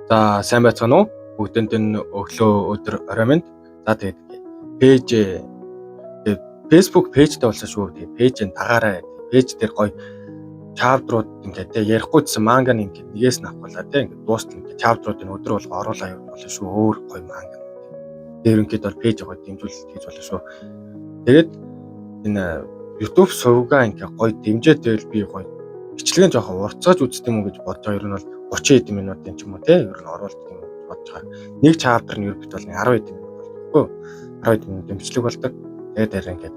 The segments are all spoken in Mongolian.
За сайн байцгаана уу? Бүгдэнд энэ өглөө өдөр орой минь. За тэгээд пэйж тэгээд Facebook пэйжтэй болсон шүү. Тэгээд пэйжийн дагаараа пэйж дээр гоё чаптрууд ингээд те ярихгүйсэн манга ингээд нэгээс нь авахлаа те ингээд дуустал ингээд чаптруудын өдөр болго оруулаа явуулах болно шүү. Өөр гоё манга. Тэр ингээд бол пэйж гоё дэмжүүлэлт хийж болно шүү. Тэгээд энэ YouTube сувгаа ингээд гоё дэмжээд байвал би гоё бичлэгээ жоохон уртцааж үздэг юм уу гэж бодож байгаа. Ер нь бол 30 эд минутын ч юм уу те ер нь оруулдаг юм бодож байгаа. Нэг чаптер нь ерөөд бол 10 эд минут болдоггүй. 10 эд минут бичлэг болдог. Тэгээд арай ингээд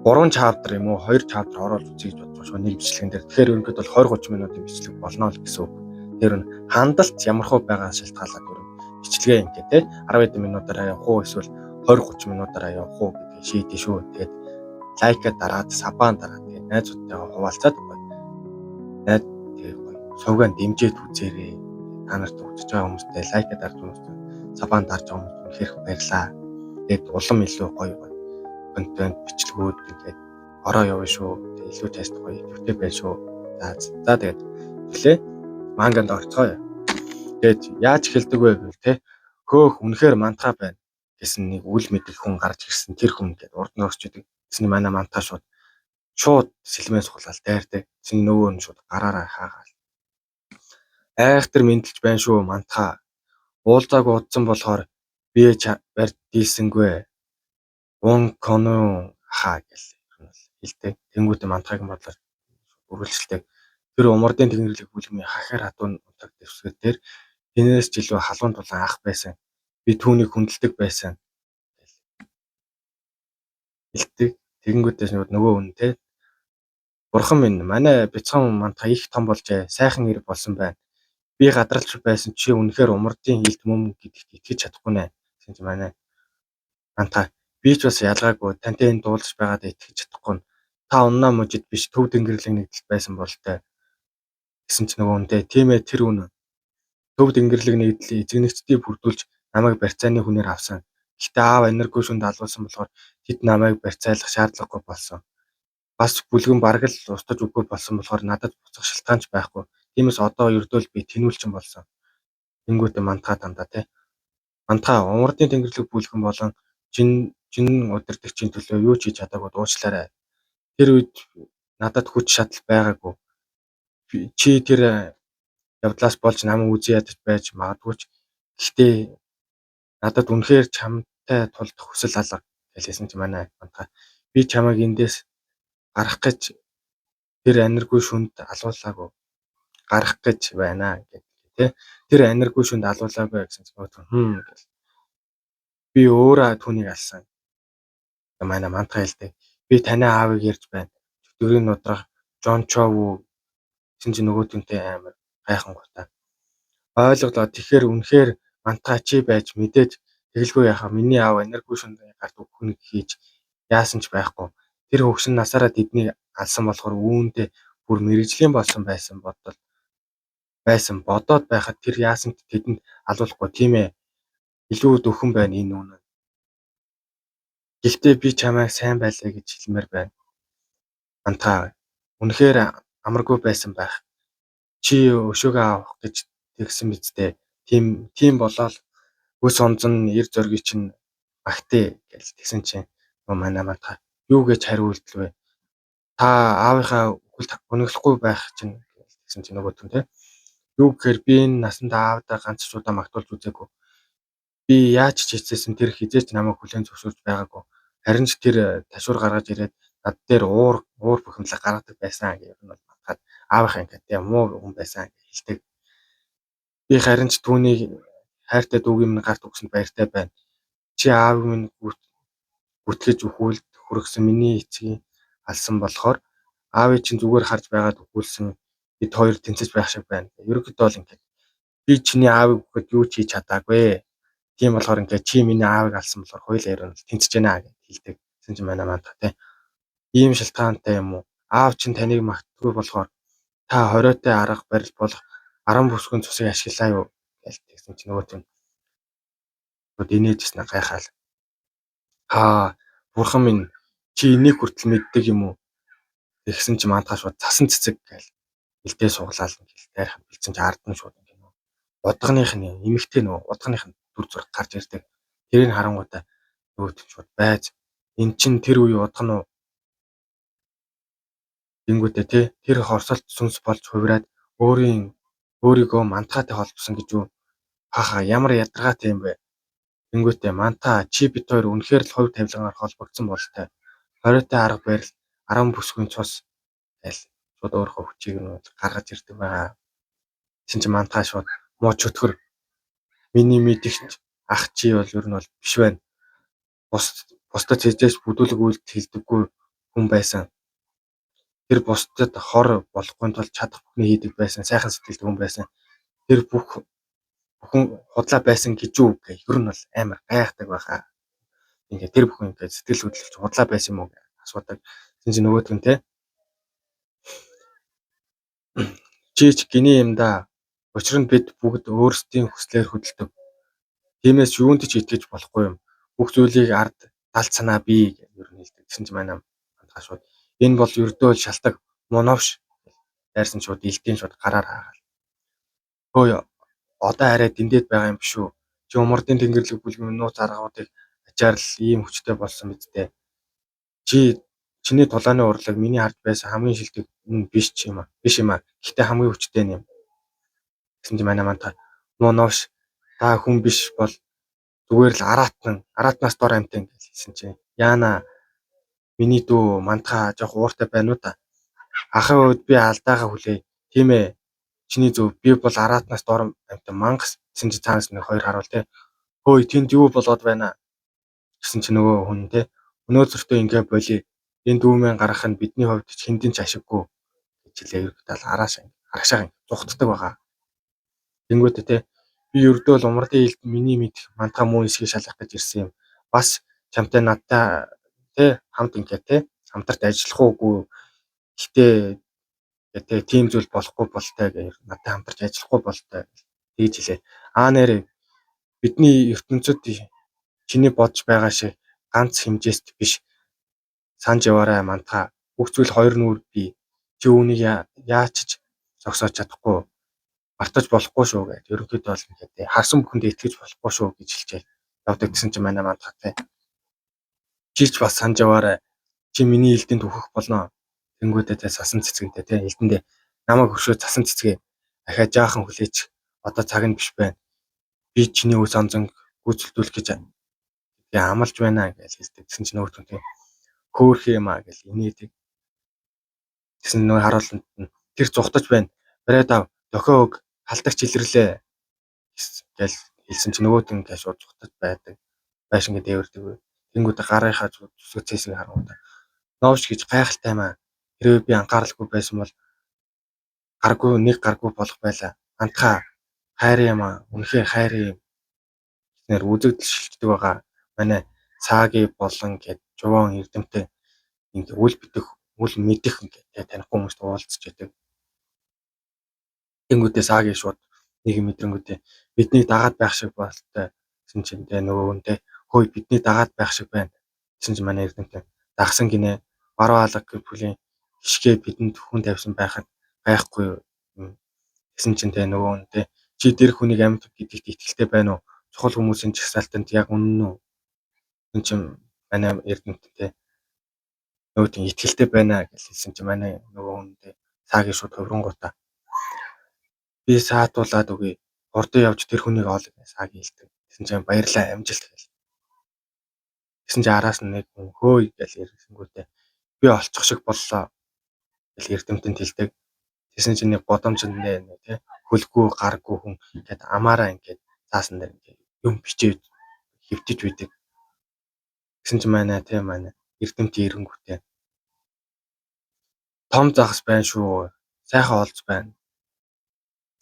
3 чаптер юм уу 2 чаптер оруулж үзье гэж бодож байгаа нэг бичлэгэн дээр. Тэгэхээр ерөөд бол 20-30 минутын бичлэг болно л гэсэн үг. Тэр нь хандалт ямархуу байгаа шалтгаалаад ер нь бичлэгээ ингээд те 10 эд минутаараа явах уу эсвэл 20-30 минутаараа явах уу гэдэг шийдэж шүү. Тэгээд лайка дараад сабан дараад тэгээд найзуудтайгаа хуваалцаад тэгээд сувгаан дэмжиж үзээрэй. Та нарт үзэж байгаа хүмүүстэй лайк дарж хүмүүст сабан дарж байгаа хүмүүст үнэхээр баярлалаа. Тэгээд улам илүү гоё контент бичлэгүүд ингээд ороо явна шүү. Тэгээд илүү тест гоё идэвхтэй байна шүү. За тэгээд тэглээ манганд орцгоё. Тэгээд яаж эхэлдэг вэ гэвэл те хөөх үнэхээр мантаа байна гэсэн нэг үл мэдэх хүн гарч ирсэн тэр хүн ингээд урд нь орчдөг. Тэсний манай мантаа шууд сэлмээс хулаал дайрдаг. Тэсний нөгөө нь шууд гараараа хаагаал. Айхтар мэдлж байна шүү мантаа. Уулзааг удсан болохоор би барьд дийлсэнгүй. Вон коно хаа гэл хэлдэг. Тэнгүүтээ мантааг нь бодлоор үргэлжлэлтэй. Тэр умардын тэнгэрлэг бүлгийн хахаар хатуун утаг дэвсгэр дээр тэнээс ч илүү халуун тулаан ах байсан. Би түүнийг хүндэлдэг байсан. Хэлдэг. Тэнгүүтээс нөгөө хүн те бурхан минь манай бяцхан мантаа их том болжээ. Сайхан нэр болсон байна. Би гадралч байсан чи үнэхээр умардын хилд мөм гэдэгт итгэж чадахгүй нэ. Тэгсэн чи манай мантаа би ч бас ялгаагүй тантай энэ дуулж байгаадаа итгэж чадахгүй. Та уннаа мужид биш төв тэнгэрлэг нэгдэлт байсан болтой. Гэсэн чи нөгөө үнтэй тийм ээ тэр үнэ. Төв тэнгэрлэг нэгдэл эзэгнэгчдийг бүрдүүлж намайг барьцааны хүнээр авсан. Гэхдээ аав энерги шүнд алуулсан болохоор тэд намайг барьцаалах шаардлагагүй болсон. Бас бүлгэн бараг л устж үгүй болсон болохоор надад буцах шалтгаанч байхгүй. Тиймээс одоо ердөөл би тэнүүлчин болсон. Тэнгүүтээ мантаа дандаа те. Мантаа умардын тэнгэрлэг бүлгэн болон жин удирдагчийн төлөө юу ч хийж чадаагүй дуучлаарай. Тэр үед надад хүч шатал байгаагүй. Чи тэр явдлаас болж намайг үзий ядаж байж магадгүй ч гэхдээ надад үнэхээр чамтай тулдах хүсэл алга гэлээсэн чи манай мантаа би чамайг эндээс гарах гэж тэр энерги шүнд алуулаагүй гарах гэж байна гэдэг тий. Тэр энерги шүнд алуулаагүй гэсэн чинь гэл. Би өөрөө түүнийг алсан. Манай мантаа хэлдэг. Би таны аавыг ярьж байна. Чөтгөрийн нудрах Жон Чов гэсэн чинь нөгөө түнтэй амар гайхангуйтай. Ойлголоо. Тэгэхээр үнэхээр мантаа чи байж мэдээж тэгэлгүй яхаа миний аав энерги шүнд гарт өгөх хийж яасан ч байхгүй. Тэр хөгшин насаараа тэднийг алсан болохоор үүндээ бүр мэрэгжлийн болсон байсан бодоод байхад тэр яасан ч тэдэнд алуулахгүй тийм ээ. Илүү дөхөн байна энэ үнэ. Гэхдээ би чамайг сайн байлаа гэж хэлмээр байна. Мантаа үнэхээр амаргүй байсан байх. Чи өшөөгөө авах гэж тэгсэн биз дээ. Тийм болоод өс онзон эр зөргийг чинь багтээ гэж тэгсэн чинь манай мантаа юу гэж хариултлаа вэ? Та аавынхаа үгэлд өнөглөхгүй байх чинь гэсэн чинь нөгөө түн те. Юу гэхээр би энэ насанд аавдаа ганц ч удаа магтуулж үзээгүй. Би яаж ч хийсэн тэр хизээч намайг хүлээн зөвшөөрж байгаагүй. Харин ч тэр ташуур гаргаж ирээд над дээр уур бухимлаг гаргадаг байсан гэх юм бол мантаад аавынхаа ингээд муу хүн байсан гэж хэлдэг. Би харин ч түүнийг хайртай дүүгийн минь гарт өгсөнд баяртай байна. Чи аав минь гүтгэж хүргэсэн миний эцгийг алсан болохоор аавыг чинь зүгээр харж байгаад өгүүлсэн бид хоёр тэнцэж байх шиг байна. Ерөнхийдөө бол ингээд би чиний аавыг өгөхөд юу ч хийж чадаагүй. Тийм болохоор ингээд чи миний аавыг алсан болохоор хоёулаа яруу тэнцэж байна гэж хэлдэг. Гэсэн чинь манай мантаа те. Ийм шалтгаантай юм уу? Аав чинь таныг магтдаггүй болохоор та хориотой арга барил болох 10 бүсгүйн цусыг ашиглаа юу гэж тэгсэн чинь нөгөө чинь инээжсэн гайхаал. Бурхан минь чи энийг хүртэл мэддэг юм уу? Тэгсэн чи мантаа шууд цасан цэцэг гээл илдээ суглаал гэл дайрахад бэлдсэн чи ард нь шууд удганых нь эмэгтэй нөгөө удганых нь дүр зураг гарч ирдэг. Тэрийг харангуудаа нөгөөт нь шууд байж эн чин тэр үе удах нь гингүүтээ тий тэр хорсолт сүнс болж хувираад өөрийгөө мантаатай холбосон гэж юу хаха ямар ядаргаатай юм бэ. Гингүүтээ мантаа чи бит хоёр үнэхээр л хувь тавилангаар холбогдсон болтой. Хориотой арга барил 10 бүсгүй цус гээл шууд өөрөө хүчийг нь гаргаж ирдэг байгаа. Тэгсэн чинь мантаа шууд муу чөтгөр миний мэдэгч ах чи бол ер нь бол биш байна. Бусдад хэзээс бүдүүлэг үйлдэл хийдэггүй хүн байсан. Тэр бусдад хор болохгүй тул чадах бүхний хийдэг байсан. Сайхан сэтгэлд хүн байсан. Тэр бүхэн худлаа байсан гэж юу гэх ер нь бол амар гайхдаг байхаа. Ингээ тэр бүхэн ингээ сэтгэл хөдлөлч худлаа байсан юм уу гэж асуудаг. Тэгсэн чинь нөгөөдг нь те чич гиний юм да. Учир нь бид бүгд өөрсдийн хүслээр хөдөлдөг. Тиймээс юунд ч итгэж болохгүй юм. Бүх зүйлийг ард далд санаа бий гэж ер нь хэлдэг. Тэгсэн чинь манай мантаа шууд энэ бол ердөө шалтак моновш дайрсан шууд илтийн шууд гараар хаагаал. Хөөе одоо арай дэндэд байгаа юм биш үү? Чи умардын тэнгэрлэг бүлгийн нууц аргуудыг ачаар л ийм хүчтэй болсон биз дээ. Чиний тулааны урлаг миний харж байсан хамгийн шилдэг биш юм аа. Гэхдээ хамгийн хүчтэй юм. Гэсэн чинь манай мантаа моновш та хүн биш бол зүгээр л араатнаас дор амтэн гэсэн чинь яана миний дүү мантаа жоох ууртай байна уу та. Ахын үед би алдаагаа хүлээе. Тийм ээ. Чиний зөв би бол араатнаас дор амтэн мангас гэсэн чинь цаанаас нэг хоёр харуул те. Хөөе тэнд юу болоод байна гэсэн чинь нөгөө хүн те. Өнөөдөртөө ингээ болий. Энэ дүүмэн гарах нь бидний хувьд ч хэндийн ч ашиггүй гэж хэлээ. Ерөөдөө харагшаа зүхтдаг байгаа. Тэнгүүтээ те би ердөө л умардын илд миний мэд мантаа муу эсгийг шалгах гэж ирсэн юм. Бас чамтай надтай те хамт ингээ те хамтарч ажиллах уугүй. Гэхдээ тэгээ тийм зүйл болохгүй болтой гэж надтай хамтарч ажиллахгүй болтой гэж хэлээ. Нэрээ бидний ертөнцид чиний бодж байгаа шиг ганц хэмжээст биш. Санж яваарай мантаа. Бүх зүйл хоёр нүур бий. Чи үүнийг яач ч зогсоож чадахгүй. Мартаж болохгүй шүү гэдэг. Ерөнхийдөө бол ингээд харсан бүхэндээ итгэж болохгүй шүү гэж хэлжээ. Явдаг гэсэн чинь манай мантаатай. Чи ч бас санаж яваарай. Чи миний элдэнд өөхөх болно. Тэнгүүдээ тэ сасан цэцгэнтэй тэ элдэндээ намайг хөшөө цасан цэцгээ. Ахаа жаахан хүлээч. Одоо цаг нь биш байна. Би чиний үс онзон гүйцэлдүүлэх гэж амлаж байна гэж хэлдэг. Тэгсэн чинь нөгөө хүн хөөх юм аа гэж инээдэг. Тэгсэн нөгөө харуултанд нь тэр зүхтаж байна. Барайд ав. Дохио өг халдагч илэрлээ гэж хэлсэн чинь нөгөөд нь гэж шууд зүхтаж байдаг. Байшин гэдэг дээвэрдэг. Тэнгүүдээ гарынхаа зүсгэж цээсийг харангуйта. Новш гэж гайхалтай маа. Хэрвээ би анхааралгүй байсан бол гаргүй болох байлаа. Антхаа хайр юм аа. Үнэхээр хайр юм. Нэр үзэгдэл шилждэг байгаа. Манай цааги болон гэд жуван эрдэмтэй ингээ үл мэдэх ингээ таних хүмүүст уулзч яадаг. Тэнгүүдээ сааги шууд нэг мэдрэнгүүдээ бидний дагаад байх шиг болтой гэсэн чинь нөгөө хүнтэй хөөе бидний дагаад байх шиг байна гэсэн чинь манай эрдэмтэй дагсан гинэ баруун алга гэх бүлийн хишгээ бидэнд хүн тавьсан байхад гайхгүй гэсэн чинь нөгөө хүнтэй чи тэр хүнийг амьд гэдэгт итгэлтэй байна уу чухал хүмүүсийн жагсаалтанд яг үнэн үү гэсэн чинь манай эрдэмтэй нөгөө тийм итгэлтэй байна гэж хэлсэн чинь манай нөгөө хүнтэй сааги шууд хөврөнгуудаа би саатуулаад үгүй. Ордоо явж тэр хүнийг оол гэж сааг хэлдэг. Тэгсэн чинь баярлаа амжилт гэл. Тэгсэн чинь араас нь нэг хүн хөөй гэж ирсэнгүүтээ би олчих шиг боллоо гэж эрдэмтэнд хэлдэг. Тэгсэн чинь нэг годомжиндээ нэг тий хөлгүй гаргүй хүн ингээд амаараа ингээд цаасан дээр ингээд юм бичээд хэвтэж үйдэг. Тэгсэн чинь манай эрдэмтэн ирэнгүүтээ том загас байна шүү. Сайхан олж байна.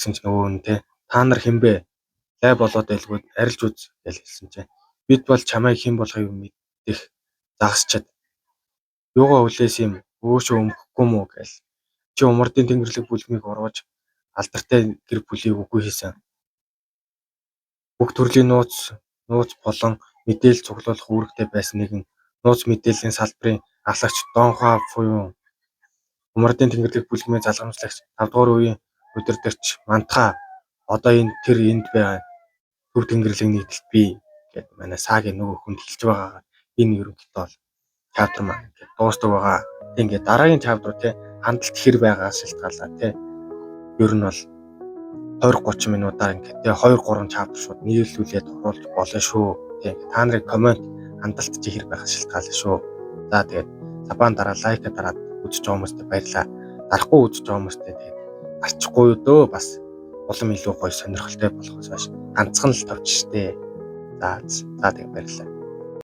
Гэсэн чинь нөгөө нь та нар хинбэ? Лай болоод байлгүй арилж үз гэж хэлсэн чинь бид бол чамайг хэн болохыг мэдэх загасчаад юугаа хүлээс юм өөшөө өмөхгүй мүү гэж чи умардын тэнгэрлэг бүлмийг урууж алдартай гэр бүлийг үгүй хийсэн. Бүх төрлийн нууц болон мэдээлэл цуглуулах үүрэгтэй байсан нэгэн нууц мэдээллийн салбарын ахлагч Дон Хуа буюу умардын тэнгэрлэг бүлгмийн залгамжлагч 5 дугаар үеийн удирдагч Мантха одоо энд байгаа төв тэнгэрлэг нийтлэлт би гэдэг манай сагийн нөгөө хүнд хэлж байгаа энэ ерөнхийдөө бол чаптер маань ингээд дуустдаг байгаа. Тэг ингээд дараагийн чаптер те хандлт хэр байгаагаас шалтгаалаад те ер нь бол 20-30 минутаар ингээд те 2-3 чаптер шууд нийлүүлээд оруулж болно шүү. Тэг та нарын комент хандлт чи хэр байхаас шалтгаална шүү. За тэгээд сабан дараа лайка дараад үзэж байгаа хүмүүстээ баярлалаа. Дарахгүй үзэж байгаа хүмүүстээ тэгээд арчихгүй юу дөө бас улам илүү гоё сонирхолтой болохоос хойш ганцхан л тавьчих штэ. За тэгээд баярлалаа.